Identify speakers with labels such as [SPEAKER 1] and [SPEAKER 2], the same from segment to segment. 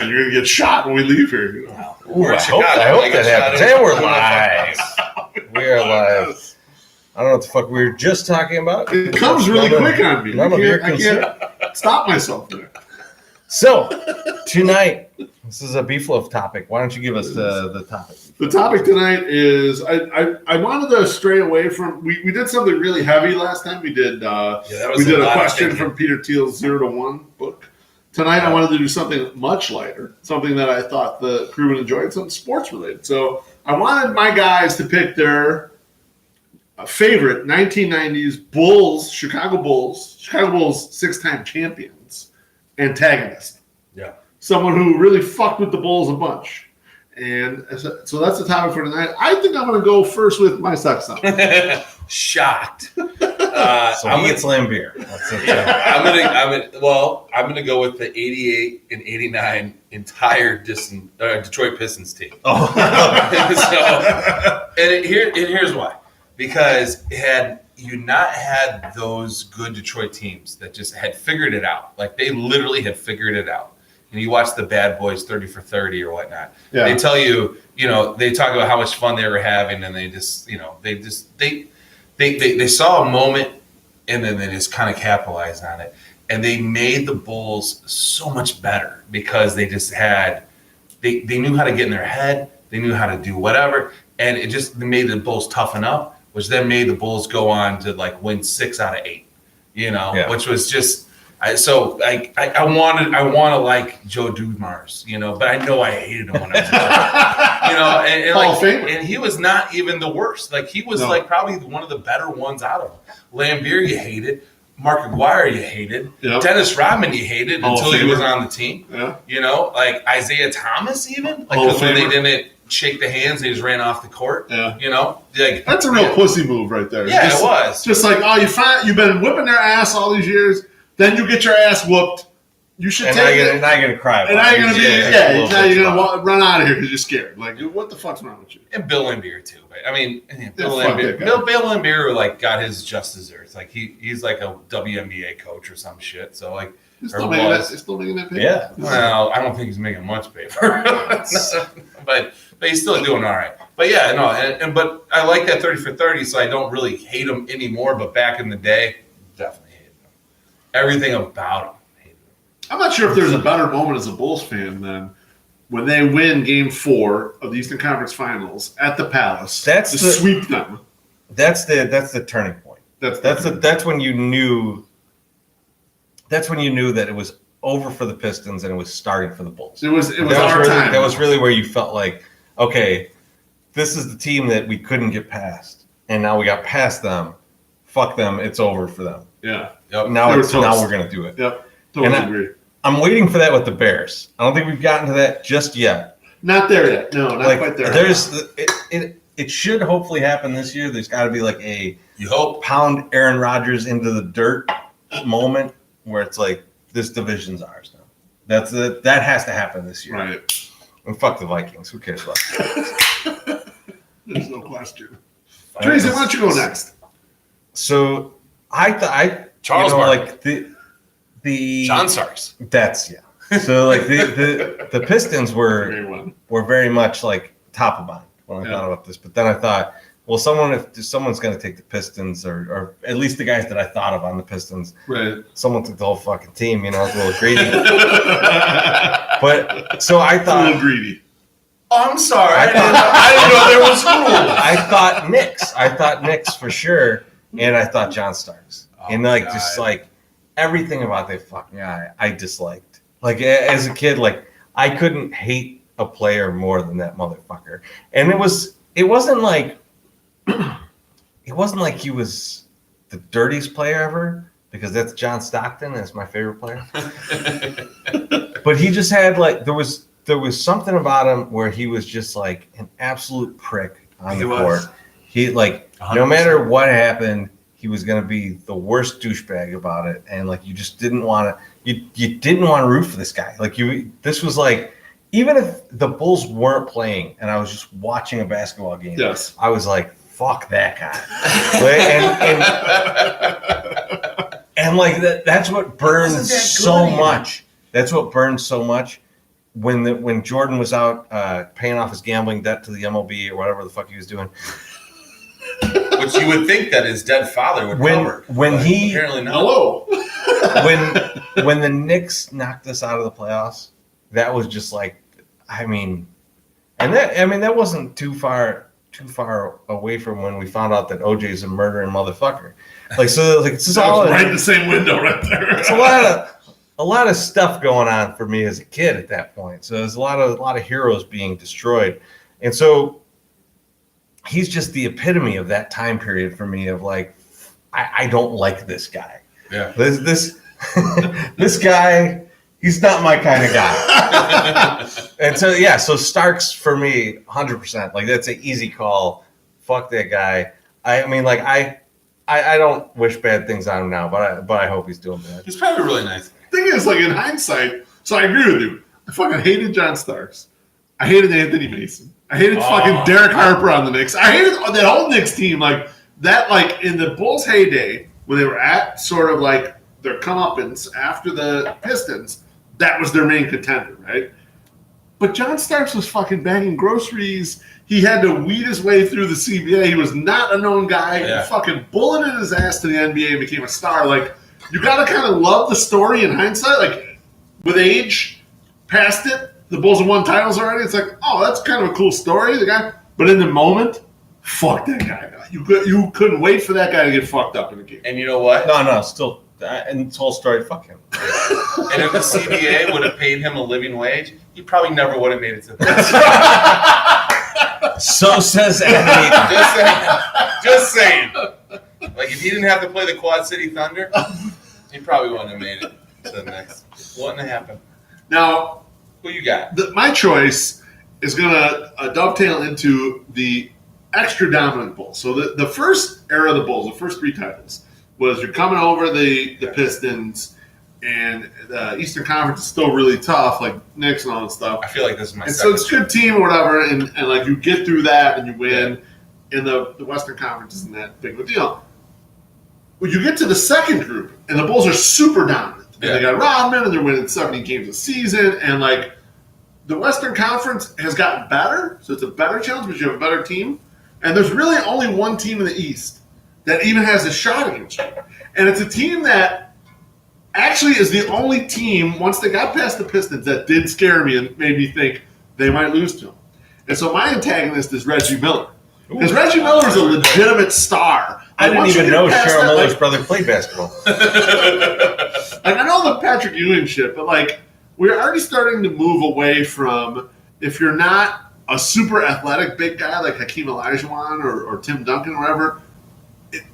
[SPEAKER 1] You're going to get shot when we leave here. You know?
[SPEAKER 2] Ooh, I hope that happens. And we're live. We are live. I don't know what the fuck we were just talking about.
[SPEAKER 1] It comes really quick on me. I can't stop myself there.
[SPEAKER 2] So, tonight, this is a beef loaf topic. Why don't you give us the topic?
[SPEAKER 1] The topic tonight is I wanted to stray away from. We did something really heavy last time. We did a question from Peter Thiel's 0 to 1 book. Tonight, I wanted to do something much lighter, something that I thought the crew would enjoy, something sports related. So I wanted my guys to pick their favorite 1990s Bulls, Chicago Bulls 6-time champions antagonist.
[SPEAKER 3] Yeah.
[SPEAKER 1] Someone who really fucked with the Bulls a bunch. And so that's the topic for tonight. I think I'm going to go first with my sex song.
[SPEAKER 3] Shocked.
[SPEAKER 2] So he gets Lambeer.
[SPEAKER 3] I'm gonna go with the 88 and 89 entire Detroit Pistons team.
[SPEAKER 2] Oh.
[SPEAKER 3] Here's why. Because had you not had those good Detroit teams that just had figured it out, like they literally had figured it out. And you watch the Bad Boys 30 for 30 or whatnot. Yeah. They tell you, they talk about how much fun they were having, and they saw a moment, and then they just kind of capitalized on it. And they made the Bulls so much better because they just had they knew how to get in their head, they knew how to do whatever, and it just made the Bulls toughen up, which then made the Bulls go on to like win 6 out of 8, which was just. I want to like Joe Dumars, but I know I hated him when I was a kid, and he was not even the worst. Like he was like probably one of the better ones out of them. Lambeer you hated, Mark Aguirre you hated, Dennis Rodman you hated until he was on the team. Yeah. Like Isaiah Thomas even because when they didn't shake the hands, they just ran off the court. Yeah.
[SPEAKER 1] That's a real pussy move right there.
[SPEAKER 3] Yeah, it was
[SPEAKER 1] just like you've been whipping their ass all these years. Then you get your ass whooped. You should take it.
[SPEAKER 2] And now you're going to cry about it.
[SPEAKER 1] And now you're going to be, now you're going to run out of here because you're scared. Like, what the fuck's wrong with you?
[SPEAKER 3] And Bill Lambeer, too. I mean, Bill Lambeer, got his just desserts. Like, he's like a WNBA coach or some shit. So, like,
[SPEAKER 1] he's still making that paper?
[SPEAKER 2] Yeah.
[SPEAKER 3] Well, I don't think he's making much paper. but he's still doing all right. But, yeah, no. But I like that 30 for 30, so I don't really hate him anymore. But back in the day, definitely. Everything about him.
[SPEAKER 1] I'm not sure if there's a better moment as a Bulls fan than when they win Game 4 of the Eastern Conference Finals at the Palace. Sweep them.
[SPEAKER 2] That's the turning point. That's when you knew. That's when you knew that it was over for the Pistons and it was starting for the Bulls.
[SPEAKER 1] It was our time.
[SPEAKER 2] That was really where you felt like, okay, this is the team that we couldn't get past, and now we got past them. Fuck them. It's over for them.
[SPEAKER 1] Yeah.
[SPEAKER 2] Yep. Now we're going to do it.
[SPEAKER 1] Yep. Totally agree.
[SPEAKER 2] I'm waiting for that with the Bears. I don't think we've gotten to that just yet.
[SPEAKER 1] Not there yet. No, not quite there.
[SPEAKER 2] It should hopefully happen this year. There's got to be like
[SPEAKER 3] you hope
[SPEAKER 2] pound Aaron Rodgers into the dirt moment where it's like this division's ours now. That has to happen this year.
[SPEAKER 1] Right.
[SPEAKER 2] And fuck the Vikings. Who cares about that?
[SPEAKER 1] There's no question. Tracy, why don't you go next?
[SPEAKER 2] So
[SPEAKER 3] Charles
[SPEAKER 2] like the
[SPEAKER 3] John Starks.
[SPEAKER 2] That's So like the Pistons were very much like top of mind when I thought about this, but then I thought, well, if someone's going to take the Pistons or at least the guys that I thought of on the Pistons,
[SPEAKER 1] right?
[SPEAKER 2] Someone took the whole fucking team, it's a little greedy. But so I thought
[SPEAKER 1] a little greedy.
[SPEAKER 3] Oh, I'm sorry. I didn't know there was rules.
[SPEAKER 2] I thought Knicks for sure. And I thought John Starks. And just like everything about that fucking guy I disliked. Like as a kid, like I couldn't hate a player more than that motherfucker. And it wasn't like he was the dirtiest player ever, because that's John Stockton, that's my favorite player. But he just had there was something about him where he was just like an absolute prick on the court. He no matter what happened, he was going to be the worst douchebag about it, and you just didn't want to. You didn't want to root for this guy. This was even if the Bulls weren't playing and I was just watching a basketball game,
[SPEAKER 1] yes,
[SPEAKER 2] I was like, fuck that guy. and that's what burns so much. That's what burns so much. when Jordan was out paying off his gambling debt to the MLB or whatever the fuck he was doing.
[SPEAKER 3] Which you would think that his dead father would cover.
[SPEAKER 2] Apparently
[SPEAKER 3] not.
[SPEAKER 1] Hello.
[SPEAKER 2] when the Knicks knocked us out of the playoffs, that was just like, that wasn't too far away from when we found out that OJ's a murdering motherfucker. It's just all
[SPEAKER 1] right in the same window right there.
[SPEAKER 2] It's a lot of stuff going on for me as a kid at that point. So there's a lot of heroes being destroyed, and so he's just the epitome of that time period for me. Of like, I don't like this guy.
[SPEAKER 3] Yeah,
[SPEAKER 2] this this guy. He's not my kind of guy. And so Starks for me, 100%. Like, that's an easy call. Fuck that guy. I don't wish bad things on him now, but I hope he's doing bad.
[SPEAKER 3] He's probably really nice.
[SPEAKER 1] Thing is, like, in hindsight, so I agree with you. I fucking hated John Starks. I hated Anthony Mason. I hated fucking Derek Harper on the Knicks. I hated that whole Knicks team. Like, that, like, in the Bulls' heyday, when they were at sort of like their comeuppance after the Pistons, that was their main contender, right? But John Starks was fucking bagging groceries. He had to weed his way through the CBA. He was not a known guy.
[SPEAKER 3] Yeah.
[SPEAKER 1] He fucking bulleted his ass to the NBA and became a star. Like, you got to kind of love the story in hindsight. Like, with age, past it, the Bulls have won titles already. It's like, oh, that's kind of a cool story. The guy, but in the moment, fuck that guy. You couldn't wait for that guy to get fucked up in a game.
[SPEAKER 3] And you know what?
[SPEAKER 2] No, still. And this whole story, fuck him.
[SPEAKER 3] And if the CBA would have paid him a living wage, he probably never would have made it to the
[SPEAKER 2] So says Anthony.
[SPEAKER 3] Just saying. Like, if he didn't have to play the Quad City Thunder, he probably wouldn't have made it to the next. Wouldn't have happened.
[SPEAKER 1] Now,
[SPEAKER 3] who you got?
[SPEAKER 1] My choice is going to dovetail into the extra dominant Bulls. So the first era of the Bulls, the first three titles, was you're coming over the Pistons, and the Eastern Conference is still really tough, like Knicks and all that stuff.
[SPEAKER 3] I feel like this is my
[SPEAKER 1] and
[SPEAKER 3] second.
[SPEAKER 1] So it's a good team or whatever, and like you get through that and you win. And the Western Conference isn't that big of a deal. When you get to the second group, and the Bulls are super dominant. And they got Rodman, and they're winning 70 games a season, and like the Western Conference has gotten better, so it's a better challenge because you have a better team. And there's really only one team in the East that even has a shot against you. And it's a team that actually is the only team, once they got past the Pistons, that did scare me and made me think they might lose to them. And so my antagonist is Reggie Miller. Because Reggie Miller is a legitimate star.
[SPEAKER 2] I didn't even know Cheryl Miller's brother played basketball.
[SPEAKER 1] Like, I know the Patrick Ewing shit, but like, we're already starting to move away from, if you're not a super athletic big guy like Hakeem Olajuwon or Tim Duncan or whatever,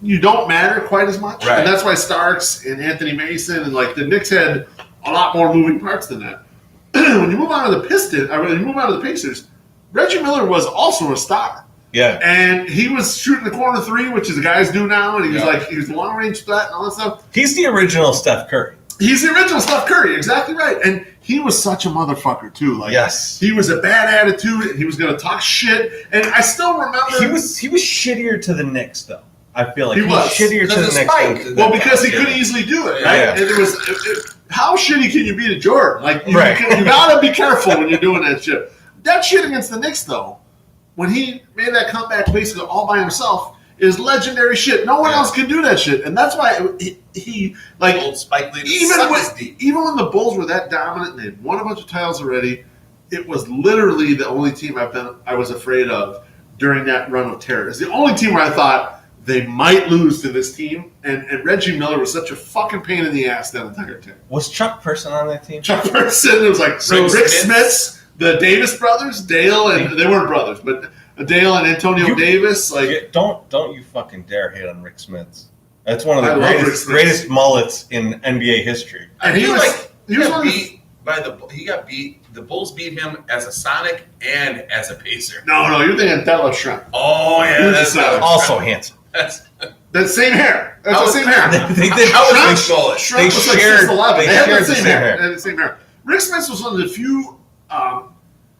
[SPEAKER 1] you don't matter quite as much.
[SPEAKER 3] Right.
[SPEAKER 1] And that's why Starks and Anthony Mason and like the Knicks had a lot more moving parts than that. When you move on to the Pistons, when you move on to the Pacers, Reggie Miller was also a star.
[SPEAKER 2] Yeah.
[SPEAKER 1] And he was shooting the corner three, which is the guys do now, and he was long range threat and all that stuff.
[SPEAKER 2] He's the original Steph Curry.
[SPEAKER 1] He's the original Steph Curry, exactly right. And he was such a motherfucker too. Like,
[SPEAKER 2] yes,
[SPEAKER 1] he was a bad attitude, and he was going to talk shit. And I still remember
[SPEAKER 2] he was shittier to the Knicks though. I feel like
[SPEAKER 1] he was
[SPEAKER 2] shittier to the Knicks.
[SPEAKER 1] Well, because he couldn't easily do it, right?
[SPEAKER 2] Yeah.
[SPEAKER 1] And it was how shitty can you be to Jordan? Like, you gotta be careful when you're doing that shit. That shit against the Knicks, though, when he made that comeback basically all by himself, is legendary shit. No one else can do that shit, and that's why he like
[SPEAKER 3] old Spike Lee.
[SPEAKER 1] Even when the Bulls were that dominant and they'd won a bunch of titles already, it was literally the only team I was afraid of during that run of terror. It's the only team where I thought they might lose to this team, and Reggie Miller was such a fucking pain in the ass that entire team.
[SPEAKER 2] Was Chuck Person on that team?
[SPEAKER 1] Chuck Person. It was like Rick Smits, the Davis brothers, Dale, and they weren't brothers, but Dale and Antonio Davis. Like,
[SPEAKER 2] don't you fucking dare hate on Rick Smits. That's one of the greatest mullets in NBA history.
[SPEAKER 3] And he got beat by the Bulls beat him as a Sonic and as a Pacer.
[SPEAKER 1] No, you're thinking Della Shrimp.
[SPEAKER 3] Oh yeah,
[SPEAKER 2] that's also handsome.
[SPEAKER 1] That same hair. That's the same hair.
[SPEAKER 2] They did.
[SPEAKER 1] Shrimp was like 6'11". They had the same hair. They had the same hair. Rick Smits was one of the few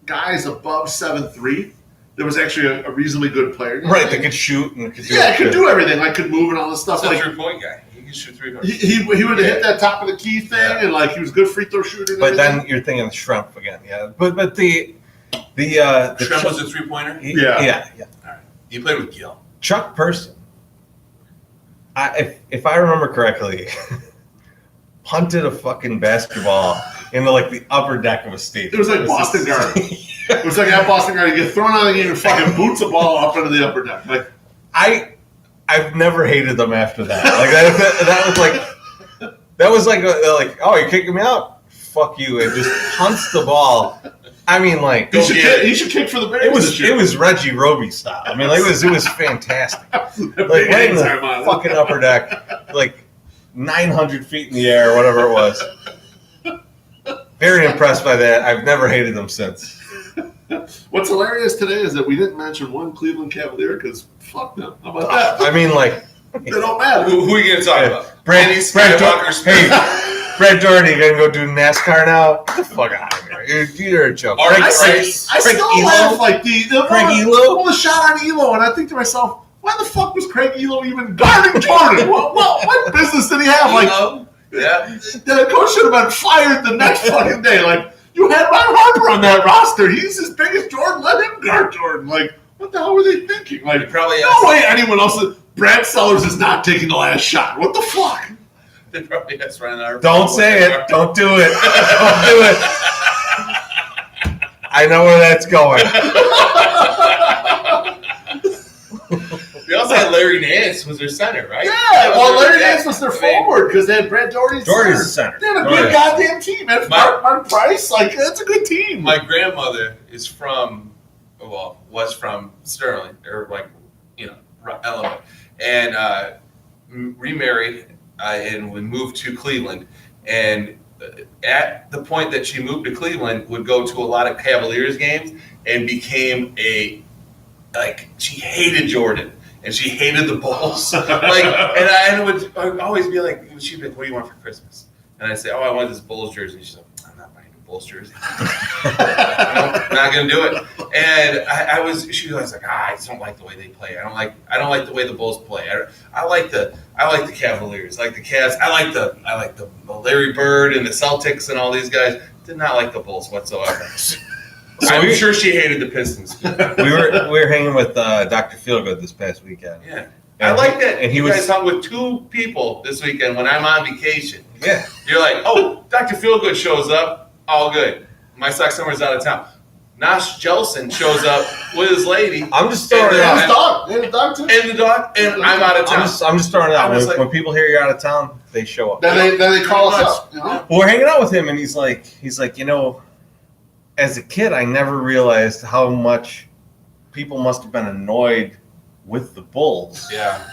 [SPEAKER 1] guys above 7'3". There was actually a reasonably good player.
[SPEAKER 2] Right, that could shoot and could do
[SPEAKER 1] could do everything. Like, could move and all this stuff.
[SPEAKER 3] That's
[SPEAKER 1] like,
[SPEAKER 3] your point guy. can shoot 3
[SPEAKER 1] He would hit that top of the key thing, and like he was a good free throw shooter. And
[SPEAKER 2] But
[SPEAKER 1] everything.
[SPEAKER 2] then you're thinking of Shrimp again, yeah. But the
[SPEAKER 3] Trent was a 3-pointer?
[SPEAKER 2] Yeah.
[SPEAKER 3] All right. He played with Gil.
[SPEAKER 2] Chuck Person, if I remember correctly, punted a fucking basketball into like the upper deck of a stadium.
[SPEAKER 1] It was like Boston Garden. It was like at Boston Garden. You get thrown out of the game and fucking boots a ball up into the upper deck. Like
[SPEAKER 2] I've never hated them after that. Like that was like oh, you're kicking me out? Fuck you! And just punts the ball. I mean, like
[SPEAKER 1] he should kick for the Bears.
[SPEAKER 2] It was Reggie Roby style. I mean, like it was fantastic. Like right in the fucking upper deck, like 900 feet in the air, or whatever it was. Very impressed by that. I've never hated them since.
[SPEAKER 1] What's hilarious today is that we didn't mention one Cleveland Cavalier because fuck them. How about that?
[SPEAKER 2] I mean, like
[SPEAKER 1] They don't matter.
[SPEAKER 3] Who are you going to talk about?
[SPEAKER 2] Brad Doherty, you gonna go do NASCAR now? Get the fuck out of here! You're a joke.
[SPEAKER 1] I still laugh like Craig Elo. The shot on Elo, and I think to myself, why the fuck was Craig Elo even guarding Jordan? What business did he have? Like, the coach should have been fired the next fucking day. Like, you had Ron Harper on that roster. He's as big as Jordan. Let him guard Jordan. Like, what the hell were they thinking? Like,
[SPEAKER 3] probably
[SPEAKER 1] no way anyone else. Brad Sellers is not taking the last shot. What the fuck?
[SPEAKER 3] They probably asked Ron Harper.
[SPEAKER 2] Don't say it. Don't do it. Don't do it. I know where that's going.
[SPEAKER 3] They also had Larry Nance was their center, right?
[SPEAKER 1] Yeah, well, Larry Nance was their forward because they had Brad Doherty.
[SPEAKER 2] Doherty's the center.
[SPEAKER 1] They had a good goddamn team. And Mark Price, like, that's a good team.
[SPEAKER 3] My grandmother is was from Sterling, or like, Illinois, and remarried and we moved to Cleveland. And at the point that she moved to Cleveland, would go to a lot of Cavaliers games and became she hated Jordan. And she hated the Bulls. I would always be like, she'd be like, what do you want for Christmas? And I'd say, I want this Bulls jersey. She's like, I'm not buying a Bulls jersey. Not going to do it. And she was like, I just don't like the way they play. I don't like the way the Bulls play. I like the Cavaliers, I like the Cavs. I like the Larry Bird and the Celtics and all these guys. Did not like the Bulls whatsoever. So I'm sure she hated the Pistons.
[SPEAKER 2] we were hanging with Dr. Feelgood this past weekend.
[SPEAKER 3] Yeah, I like that. And you guys hung with two people this weekend when I'm on vacation.
[SPEAKER 2] Yeah,
[SPEAKER 3] you're like, oh, Dr. Feelgood shows up, all good. My sock summer's out of town. Nash Jelson shows up with his lady.
[SPEAKER 2] I'm just throwing it out.
[SPEAKER 1] And the dog too.
[SPEAKER 3] And the dog, and I'm out of town.
[SPEAKER 2] I'm just throwing it out. When people hear you're out of town, they show up.
[SPEAKER 1] Then they call us up.
[SPEAKER 2] Well, we're hanging out with him, and he's like, as a kid, I never realized how much people must have been annoyed with the Bulls.
[SPEAKER 3] Yeah.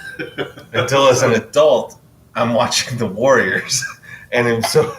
[SPEAKER 2] Until as an adult, I'm watching the Warriors, and I'm so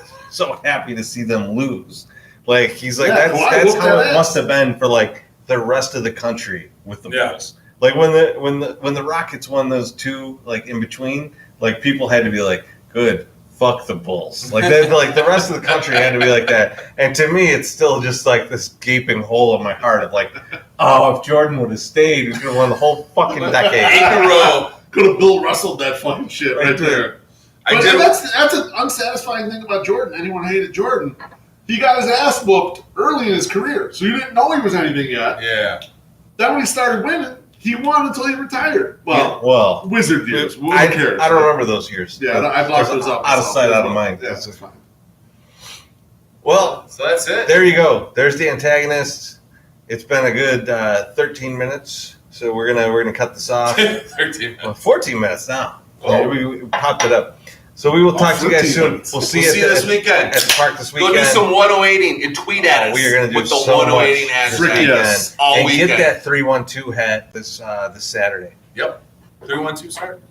[SPEAKER 2] happy to see them lose. Like he's like, that's how it must have been for like the rest of the country with the Bulls. Like when the Rockets won those two, like in between, like people had to be like, good. Fuck the Bulls. Like the rest of the country had to be like that. And to me, it's still just like this gaping hole in my heart of like, oh, if Jordan would have stayed, we could have won the whole fucking decade.
[SPEAKER 3] 8 in a row.
[SPEAKER 1] Could have Bill Russelled that fucking shit right there. But that's an unsatisfying thing about Jordan. Anyone hated Jordan. He got his ass whooped early in his career, so you didn't know he was anything yet.
[SPEAKER 3] Yeah.
[SPEAKER 1] Then when he started winning, he won until he retired.
[SPEAKER 2] Well,
[SPEAKER 1] Wizard years. Who cares?
[SPEAKER 2] I don't remember those years.
[SPEAKER 1] Yeah, I've lost those up.
[SPEAKER 2] Out of sight, out of mind.
[SPEAKER 1] Yeah, that's fine.
[SPEAKER 2] Well,
[SPEAKER 3] so that's it.
[SPEAKER 2] There you go. There's the antagonist. It's been a good 13 minutes, so we're gonna cut this off.
[SPEAKER 3] 13 minutes.
[SPEAKER 2] Well, 14 minutes now. Yeah, we popped it up. So we will talk to you guys soon. We'll see you
[SPEAKER 3] this weekend
[SPEAKER 2] at the park this weekend.
[SPEAKER 3] Go do some 108ing and tweet at us.
[SPEAKER 2] We are going to do
[SPEAKER 3] with the
[SPEAKER 2] so
[SPEAKER 3] 108ing hashtag
[SPEAKER 2] all and weekend. Get that 312 hat this Saturday.
[SPEAKER 3] Yep. 312 start.